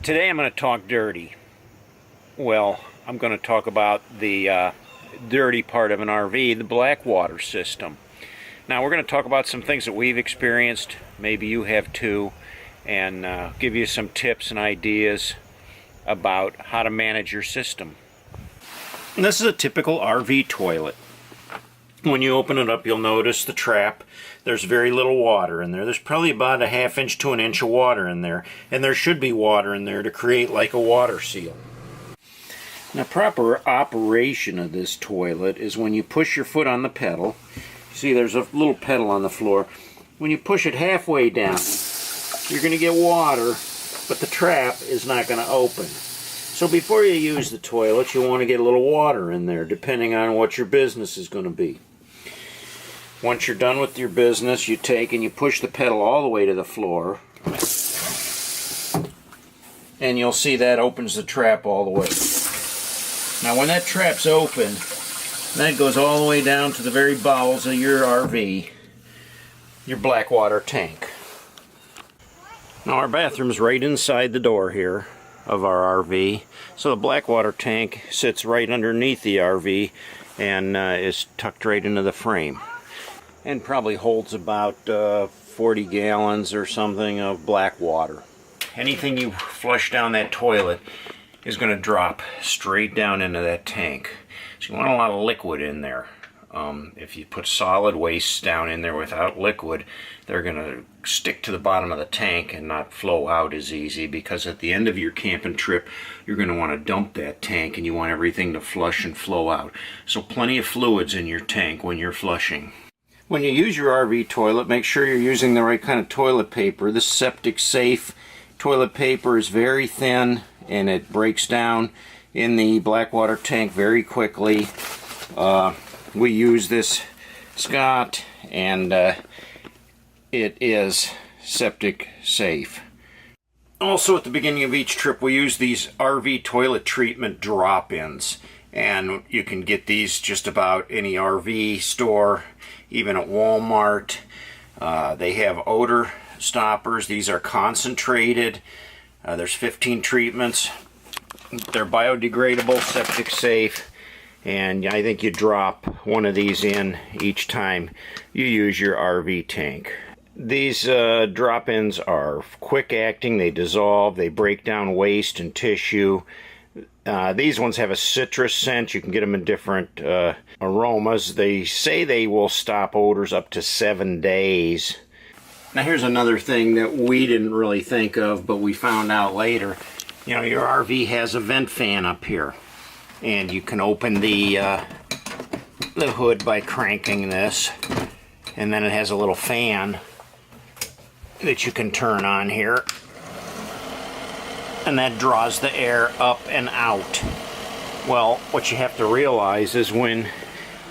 Today I'm going to talk dirty. Well, I'm going to talk about the dirty part of an RV, the black water system. Now we're going to talk about some things that we've experienced, maybe you have too, and give you some tips and ideas about how to manage your system. And this is a typical RV toilet. When you open it up, you'll notice the trap. There's very little water in there. There's probably about a ½ inch to an inch of water in there. And there should be water in there to create like a water seal. Now, proper operation of this toilet is when you push your foot on the pedal. See, there's a little pedal on the floor. When you push it halfway down, you're going to get water, but the trap is not going to open. So before you use the toilet, you want to get a little water in there, depending on what your business is going to be. Once you're done with your business, you take and you push the pedal all the way to the floor. And you'll see that opens the trap all the way. Now when that trap's open, that goes all the way down to the very bowels of your RV, your black water tank. Now our bathroom's right inside the door here of our RV. So the black water tank sits right underneath the RV and is tucked right into the frame. And probably holds about 40 gallons or something of black water. Anything you flush down that toilet is going to drop straight down into that tank. So you want a lot of liquid in there. If you put solid waste down in there without liquid, they're going to stick to the bottom of the tank and not flow out as easy, because at the end of your camping trip you're going to want to dump that tank and you want everything to flush and flow out. So plenty of fluids in your tank when you're flushing. When you use your RV toilet, make sure you're using the right kind of toilet paper. This Septic Safe toilet paper is very thin and it breaks down in the black water tank very quickly. We use this Scott, and it is Septic Safe. Also, at the beginning of each trip, we use these RV toilet treatment drop-ins, and you can get these just about any RV store, even at Walmart. They have odor stoppers. These are concentrated. There's 15 treatments. They're biodegradable, septic safe, and I think you drop one of these in each time you use your RV tank. These drop-ins are quick acting, they dissolve, they break down waste and tissue. These ones have a citrus scent. You can get them in different aromas. They say they will stop odors up to 7 days. Now here's another thing that we didn't really think of, but we found out later. You know, your RV has a vent fan up here, and you can open the hood by cranking this, and then it has a little fan that you can turn on here, and that draws the air up and out. Well, what you have to realize is when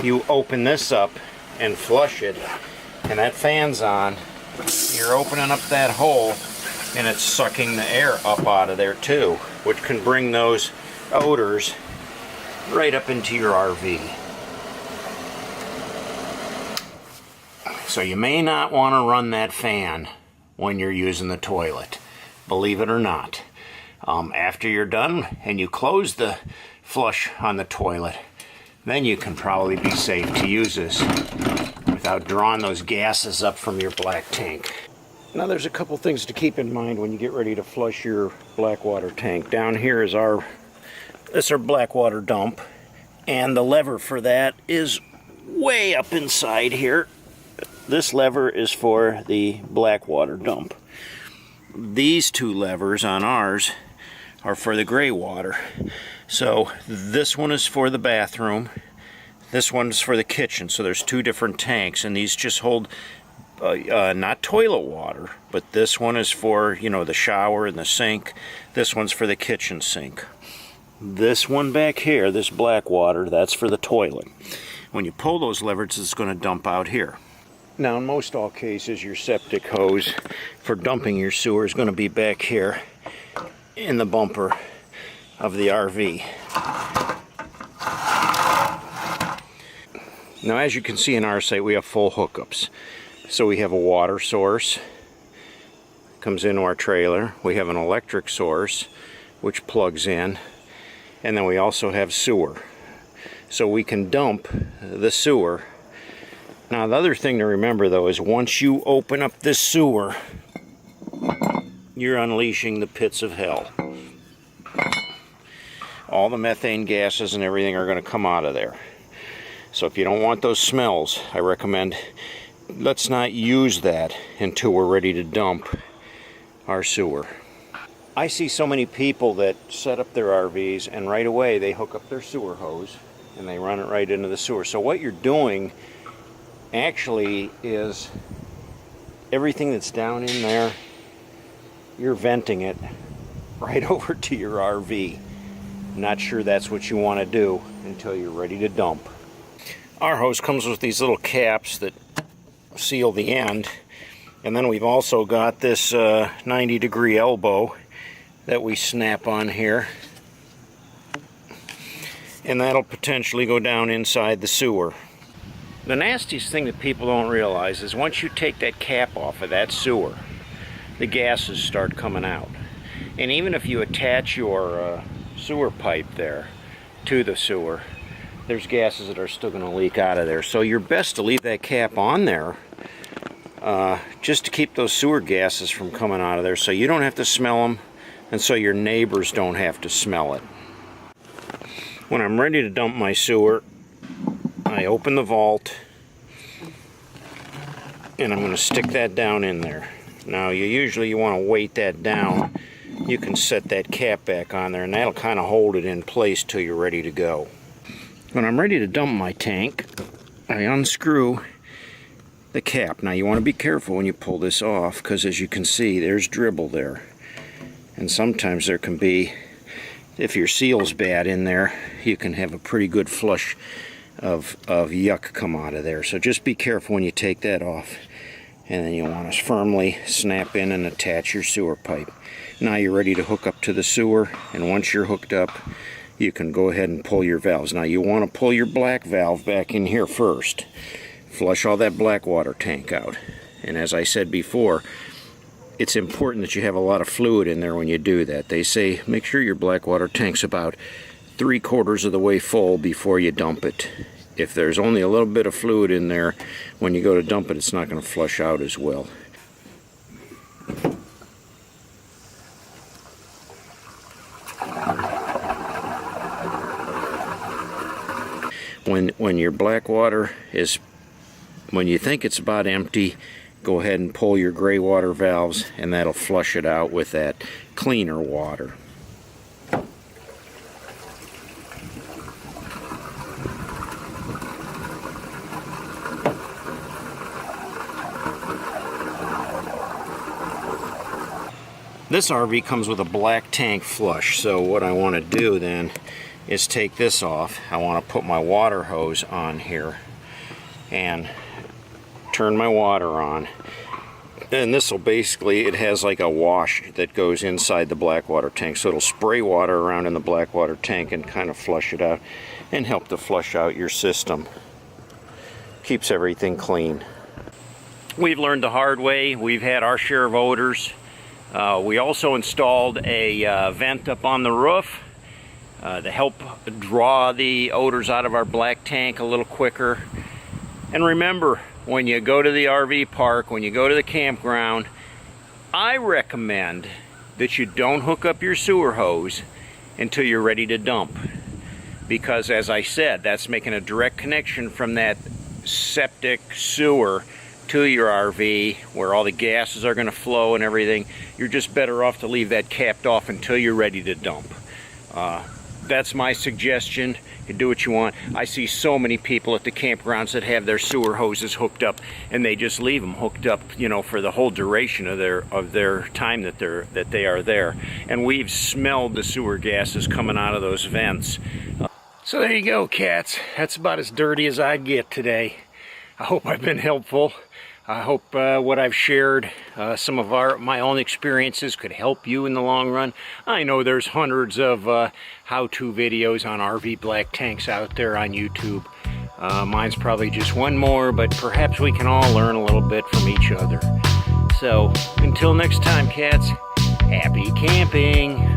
you open this up and flush it, and that fan's on, you're opening up that hole and it's sucking the air up out of there too, which can bring those odors right up into your RV. So you may not want to run that fan when you're using the toilet, believe it or not. After you're done and you close the flush on the toilet, then you can probably be safe to use this without drawing those gases up from your black tank. Now there's a couple things to keep in mind when you get ready to flush your black water tank. Down here is our black water dump, and the lever for that is way up inside here. This lever is for the black water dump. These two levers on ours are for the gray water. So this one is for the bathroom, this one's for the kitchen. So there's two different tanks, and these just hold not toilet water, but this one is for, you know, the shower and the sink. This one's for the kitchen sink. This one back here, this black water, that's for the toilet. When you pull those levers, it's going to dump out here. Now, in most all cases, your septic hose for dumping your sewer is going to be back here in the bumper of the RV. Now, as you can see in our site, we have full hookups. So we have a water source comes into our trailer. We have an electric source which plugs in, and then we also have sewer. So we can dump the sewer. Now the other thing to remember though is once you open up this sewer, you're unleashing the pits of hell. All the methane gases and everything are going to come out of there. So if you don't want those smells, I recommend let's not use that until we're ready to dump our sewer. I see so many people that set up their RVs and right away they hook up their sewer hose and they run it right into the sewer. So what you're doing actually is everything that's down in there, you're venting it right over to your RV. Not sure that's what you want to do until you're ready to dump. Our hose comes with these little caps that seal the end, and then we've also got this 90-degree elbow that we snap on here, and that'll potentially go down inside the sewer. The nastiest thing that people don't realize is once you take that cap off of that sewer, the gases start coming out. And even if you attach your sewer pipe there to the sewer, there's gases that are still going to leak out of there. So you're best to leave that cap on there just to keep those sewer gases from coming out of there, so you don't have to smell them and so your neighbors don't have to smell it. When I'm ready to dump my sewer, I open the vault and I'm going to stick that down in there. Now you want to weight that down. You can set that cap back on there and that'll kind of hold it in place till you're ready to go. When I'm ready to dump my tank, I unscrew the cap. Now you want to be careful when you pull this off, because as you can see there's dribble there, and sometimes there can be, if your seal's bad in there, you can have a pretty good flush of yuck come out of there. So just be careful when you take that off, and then you want to firmly snap in and attach your sewer pipe. Now you're ready to hook up to the sewer, and once you're hooked up, you can go ahead and pull your valves. Now you want to pull your black valve back in here first. Flush all that black water tank out. And as I said before, it's important that you have a lot of fluid in there when you do that. They say make sure your black water tank's about 3/4 of the way full before you dump it. If there's only a little bit of fluid in there, when you go to dump it, it's not going to flush out as well. When your black water is, when you think it's about empty, go ahead and pull your gray water valves and that'll flush it out with that cleaner water. This RV comes with a black tank flush, so what I want to do then is take this off. I want to put my water hose on here and turn my water on. And this will basically, it has like a wash that goes inside the black water tank, so it'll spray water around in the black water tank and kind of flush it out and help to flush out your system. Keeps everything clean. We've learned the hard way. We've had our share of odors. We also installed a vent up on the roof to help draw the odors out of our black tank a little quicker. And remember, when you go to the RV park, when you go to the campground, I recommend that you don't hook up your sewer hose until you're ready to dump. Because as I said, that's making a direct connection from that septic sewer to your RV, where all the gases are going to flow and everything. You're just better off to leave that capped off until you're ready to dump. That's my suggestion. You do what you want. I see so many people at the campgrounds that have their sewer hoses hooked up, and they just leave them hooked up, you know, for the whole duration of their time that they are there. And we've smelled the sewer gases coming out of those vents. So there you go, cats. That's about as dirty as I get today. I hope I've been helpful. I hope what I've shared, some of my own experiences, could help you in the long run. I know there's hundreds of how-to videos on RV black tanks out there on YouTube. Mine's probably just one more, but perhaps we can all learn a little bit from each other. So until until next time, cats, happy camping.